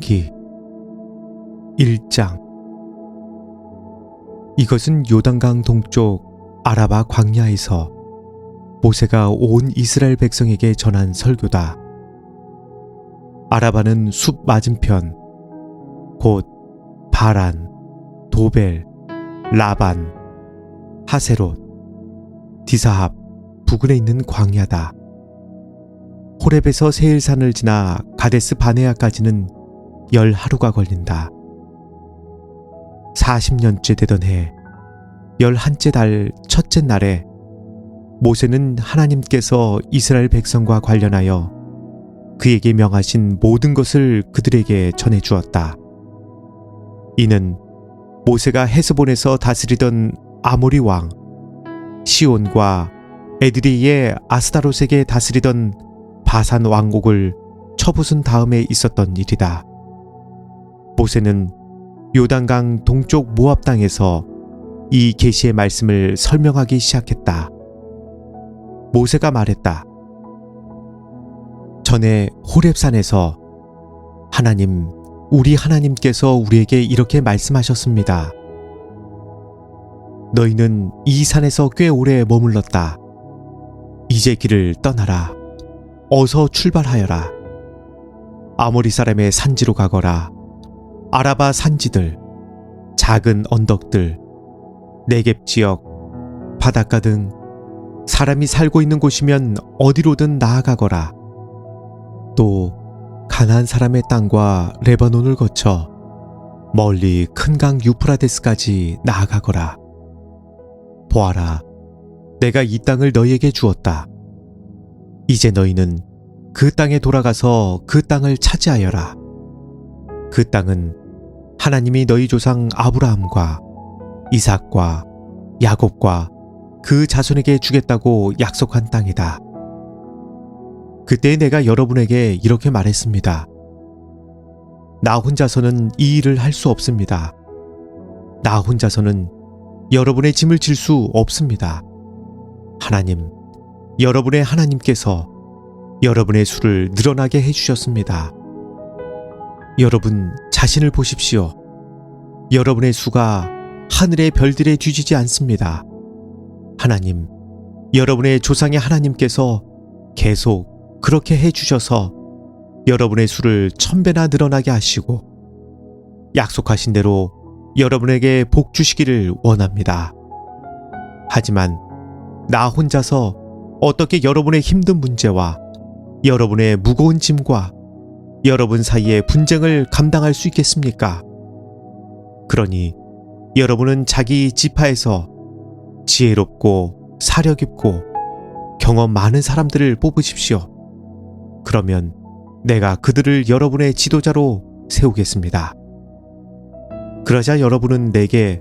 출애굽기 1장. 이것은 요단강 동쪽 아라바 광야에서 모세가 온 이스라엘 백성에게 전한 설교다. 아라바는 숲 맞은편, 곧 바란, 도벨, 라반, 하세롯, 디사합 부근에 있는 광야다. 호렙에서 세일산을 지나 가데스 바네아까지는 10하루가 걸린다. 40년째 되던 해 11째 달 첫째 날에 모세는 하나님께서 이스라엘 백성과 관련하여 그에게 명하신 모든 것을 그들에게 전해 주었다. 이는 모세가 헤스본에서 다스리던 아모리 왕 시온과 에드레이의 아스다롯에게 다스리던 바산 왕국을 쳐부순 다음에 있었던 일이다. 모세는 요단강 동쪽 모압 땅에서 이 계시의 말씀을 설명하기 시작했다. 모세가 말했다. 전에 호렙산에서 하나님, 우리 하나님께서 우리에게 이렇게 말씀하셨습니다. 너희는 이 산에서 꽤 오래 머물렀다. 이제 길을 떠나라. 어서 출발하여라. 아모리 사람의 산지로 가거라. 아라바 산지들, 작은 언덕들, 네겝 지역, 바닷가 등 사람이 살고 있는 곳이면 어디로든 나아가거라. 또 가나안 사람의 땅과 레바논을 거쳐 멀리 큰 강 유프라데스까지 나아가거라. 보아라, 내가 이 땅을 너희에게 주었다. 이제 너희는 그 땅에 돌아가서 그 땅을 차지하여라. 그 땅은 하나님이 너희 조상 아브라함과 이삭과 야곱과 그 자손에게 주겠다고 약속한 땅이다. 그때 내가 여러분에게 이렇게 말했습니다. 나 혼자서는 이 일을 할 수 없습니다. 나 혼자서는 여러분의 짐을 질 수 없습니다. 하나님, 여러분의 하나님께서 여러분의 수를 늘어나게 해주셨습니다. 여러분 자신을 보십시오. 여러분의 수가 하늘의 별들에 뒤지지 않습니다. 하나님, 여러분의 조상의 하나님께서 계속 그렇게 해주셔서 여러분의 수를 1000배나 늘어나게 하시고 약속하신 대로 여러분에게 복 주시기를 원합니다. 하지만 나 혼자서 어떻게 여러분의 힘든 문제와 여러분의 무거운 짐과 여러분 사이의 분쟁을 감당할 수 있겠습니까? 그러니 여러분은 자기 지파에서 지혜롭고 사려 깊고 경험 많은 사람들을 뽑으십시오. 그러면 내가 그들을 여러분의 지도자로 세우겠습니다. 그러자 여러분은 내게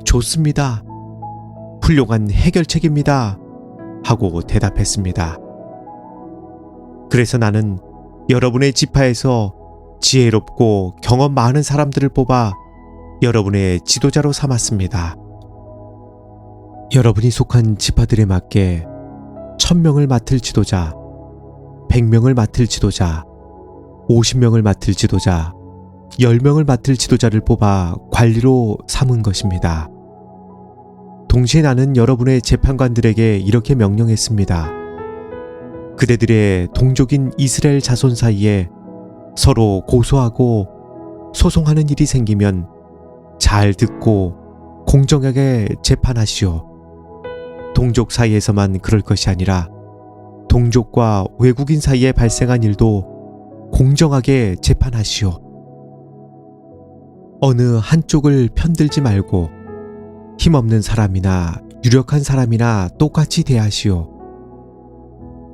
좋습니다. 훌륭한 해결책입니다. 하고 대답했습니다. 그래서 나는 여러분의 지파에서 지혜롭고 경험 많은 사람들을 뽑아 여러분의 지도자로 삼았습니다. 여러분이 속한 지파들에 맞게 1000명을 맡을 지도자, 100명을 맡을 지도자, 50명을 맡을 지도자, 10명을 맡을 지도자를 뽑아 관리로 삼은 것입니다. 동시에 나는 여러분의 재판관들에게 이렇게 명령했습니다. 그대들의 동족인 이스라엘 자손 사이에 서로 고소하고 소송하는 일이 생기면 잘 듣고 공정하게 재판하시오. 동족 사이에서만 그럴 것이 아니라 동족과 외국인 사이에 발생한 일도 공정하게 재판하시오. 어느 한쪽을 편들지 말고 힘없는 사람이나 유력한 사람이나 똑같이 대하시오.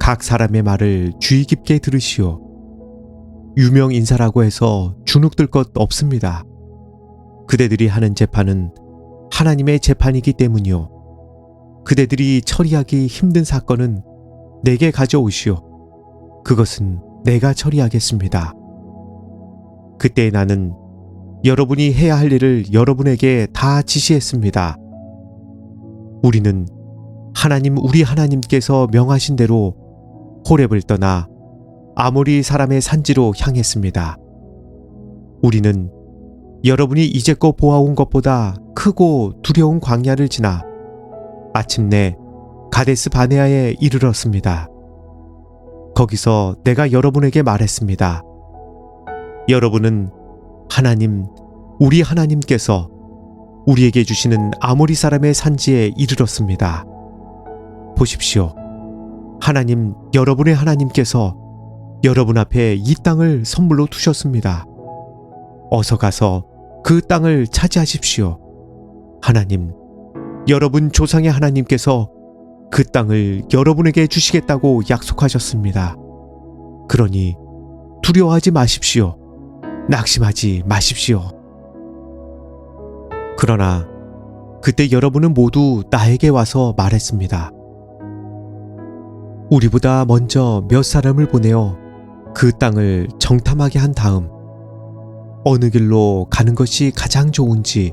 각 사람의 말을 주의 깊게 들으시오. 유명 인사라고 해서 주눅들 것 없습니다. 그대들이 하는 재판은 하나님의 재판이기 때문이요. 그대들이 처리하기 힘든 사건은 내게 가져오시오. 그것은 내가 처리하겠습니다. 그때 나는 여러분이 해야 할 일을 여러분에게 다 지시했습니다. 우리는 우리 하나님께서 명하신 대로 호렙을 떠나 아모리 사람의 산지로 향했습니다. 우리는 여러분이 이제껏 보아온 것보다 크고 두려운 광야를 지나 마침내 가데스 바네아에 이르렀습니다. 거기서 내가 여러분에게 말했습니다. 여러분은 하나님, 우리 하나님께서 우리에게 주시는 아모리 사람의 산지에 이르렀습니다. 보십시오. 하나님, 여러분의 하나님께서 여러분 앞에 이 땅을 선물로 두셨습니다. 어서 가서 그 땅을 차지하십시오. 하나님, 여러분 조상의 하나님께서 그 땅을 여러분에게 주시겠다고 약속하셨습니다. 그러니 두려워하지 마십시오. 낙심하지 마십시오. 그러나 그때 여러분은 모두 나에게 와서 말했습니다. 우리보다 먼저 몇 사람을 보내어 그 땅을 정탐하게 한 다음 어느 길로 가는 것이 가장 좋은지,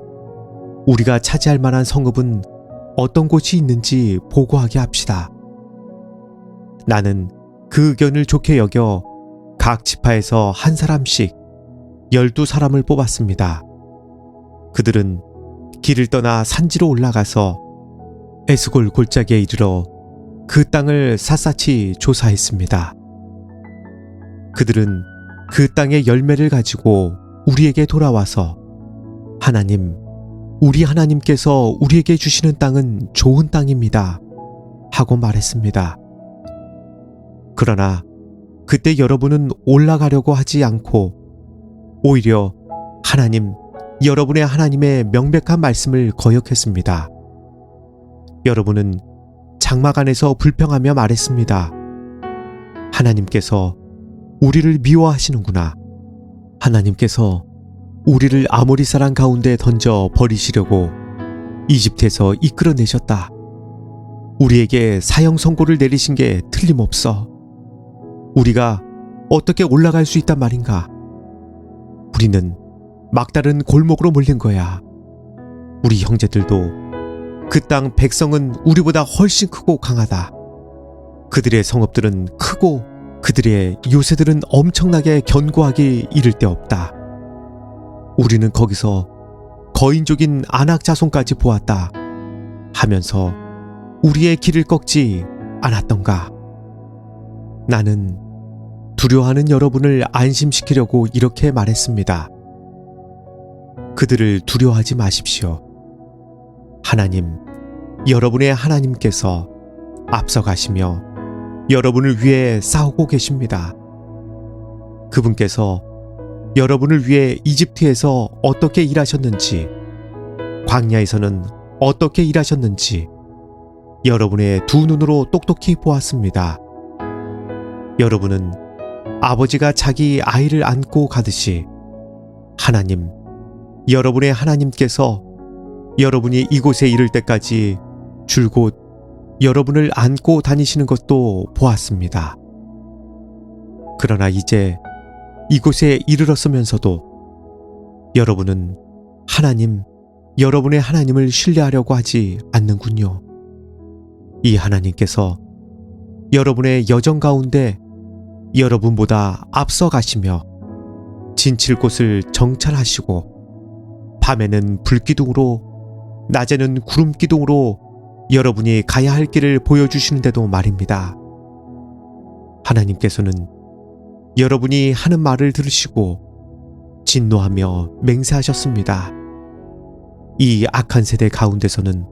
우리가 차지할 만한 성읍은 어떤 곳이 있는지 보고하게 합시다. 나는 그 의견을 좋게 여겨 각 지파에서 한 사람씩 12사람을 뽑았습니다. 그들은 길을 떠나 산지로 올라가서 에스골 골짜기에 이르러 그 땅을 샅샅이 조사했습니다. 그들은 그 땅의 열매를 가지고 우리에게 돌아와서 하나님, 우리 하나님께서 우리에게 주시는 땅은 좋은 땅입니다 하고 말했습니다. 그러나 그때 여러분은 올라가려고 하지 않고 오히려 하나님, 여러분의 하나님의 명백한 말씀을 거역했습니다. 여러분은 장막 안에서 불평하며 말했습니다. 하나님께서 우리를 미워하시는구나. 하나님께서 우리를 아모리 사람 가운데 던져 버리시려고 이집트에서 이끌어내셨다. 우리에게 사형 선고를 내리신 게 틀림없어. 우리가 어떻게 올라갈 수 있단 말인가? 우리는 막다른 골목으로 몰린 거야. 우리 형제들도 그 땅 백성은 우리보다 훨씬 크고 강하다. 그들의 성읍들은 크고 그들의 요새들은 엄청나게 견고하게 이를 데 없다. 우리는 거기서 거인족인 아낙 자손까지 보았다 하면서 우리의 길을 꺾지 않았던가. 나는 두려워하는 여러분을 안심시키려고 이렇게 말했습니다. 그들을 두려워하지 마십시오. 하나님, 여러분의 하나님께서 앞서가시며 여러분을 위해 싸우고 계십니다. 그분께서 여러분을 위해 이집트에서 어떻게 일하셨는지, 광야에서는 어떻게 일하셨는지 여러분의 두 눈으로 똑똑히 보았습니다. 여러분은 아버지가 자기 아이를 안고 가듯이 하나님, 여러분의 하나님께서 여러분이 이곳에 이를 때까지 줄곧 여러분을 안고 다니시는 것도 보았습니다. 그러나 이제 이곳에 이르렀으면서도 여러분은 하나님, 여러분의 하나님을 신뢰하려고 하지 않는군요. 이 하나님께서 여러분의 여정 가운데 여러분보다 앞서 가시며 진칠 곳을 정찰하시고 밤에는 불기둥으로 낮에는 구름기둥으로 여러분이 가야 할 길을 보여주시는데도 말입니다. 하나님께서는 여러분이 하는 말을 들으시고 진노하며 맹세하셨습니다. 이 악한 세대 가운데서는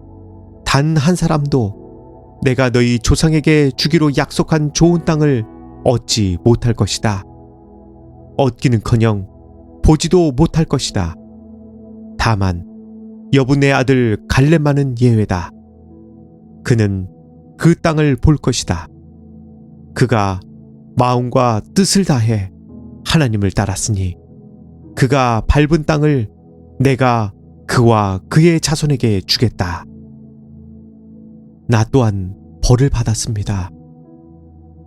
단 한 사람도 내가 너희 조상에게 주기로 약속한 좋은 땅을 얻지 못할 것이다. 얻기는커녕 보지도 못할 것이다. 다만 여분의 아들 갈렙만은 예외다. 그는 그 땅을 볼 것이다. 그가 마음과 뜻을 다해 하나님을 따랐으니 그가 밟은 땅을 내가 그와 그의 자손에게 주겠다. 나 또한 벌을 받았습니다.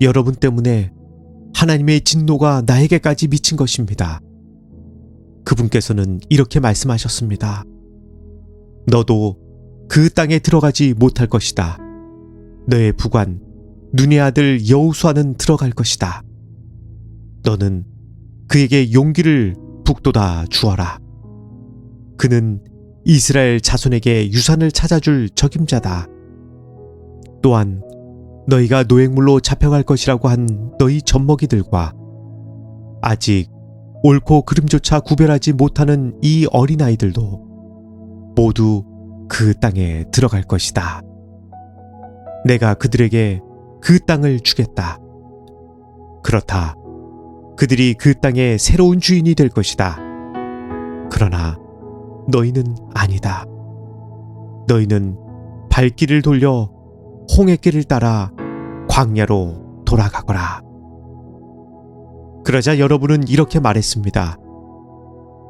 여러분 때문에 하나님의 진노가 나에게까지 미친 것입니다. 그분께서는 이렇게 말씀하셨습니다. 너도 그 땅에 들어가지 못할 것이다. 너의 부관 눈의 아들 여호수아는 들어갈 것이다. 너는 그에게 용기를 북돋아 주어라. 그는 이스라엘 자손에게 유산을 찾아줄 적임자다. 또한 너희가 노획물로 잡혀갈 것이라고 한 너희 젖먹이들과 아직 옳고 그름조차 구별하지 못하는 이 어린아이들도 모두 그 땅에 들어갈 것이다. 내가 그들에게 그 땅을 주겠다. 그렇다. 그들이 그 땅의 새로운 주인이 될 것이다. 그러나 너희는 아니다. 너희는 발길을 돌려 홍해길을 따라 광야로 돌아가거라. 그러자 여러분은 이렇게 말했습니다.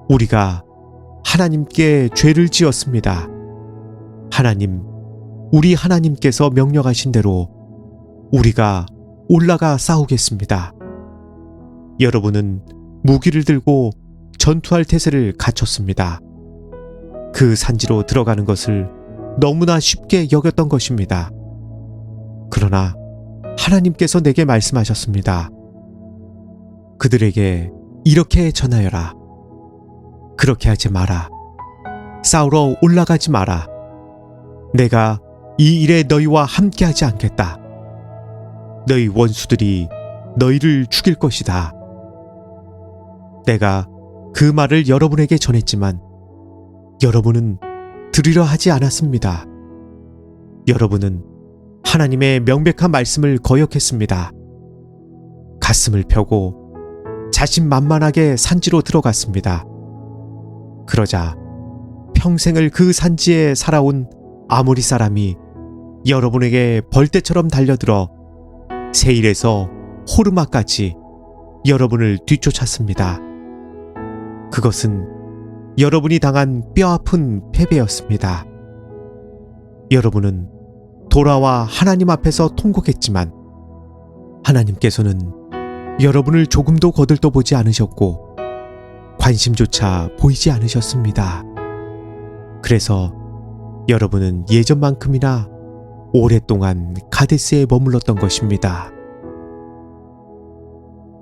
우리가 하나님께 죄를 지었습니다. 하나님, 우리 하나님께서 명령하신 대로 우리가 올라가 싸우겠습니다. 여러분은 무기를 들고 전투할 태세를 갖췄습니다. 그 산지로 들어가는 것을 너무나 쉽게 여겼던 것입니다. 그러나 하나님께서 내게 말씀하셨습니다. 그들에게 이렇게 전하여라. 그렇게 하지 마라. 싸우러 올라가지 마라. 내가 이 일에 너희와 함께하지 않겠다. 너희 원수들이 너희를 죽일 것이다. 내가 그 말을 여러분에게 전했지만 여러분은 들으려 하지 않았습니다. 여러분은 하나님의 명백한 말씀을 거역했습니다. 가슴을 펴고 자신만만하게 산지로 들어갔습니다. 그러자 평생을 그 산지에 살아온 아모리 사람이 여러분에게 벌떼처럼 달려들어 세일에서 호르마까지 여러분을 뒤쫓았습니다. 그것은 여러분이 당한 뼈아픈 패배였습니다. 여러분은 돌아와 하나님 앞에서 통곡했지만 하나님께서는 여러분을 조금도 거들떠보지 않으셨고 관심조차 보이지 않으셨습니다. 그래서 여러분은 예전만큼이나 오랫동안 가데스에 머물렀던 것입니다.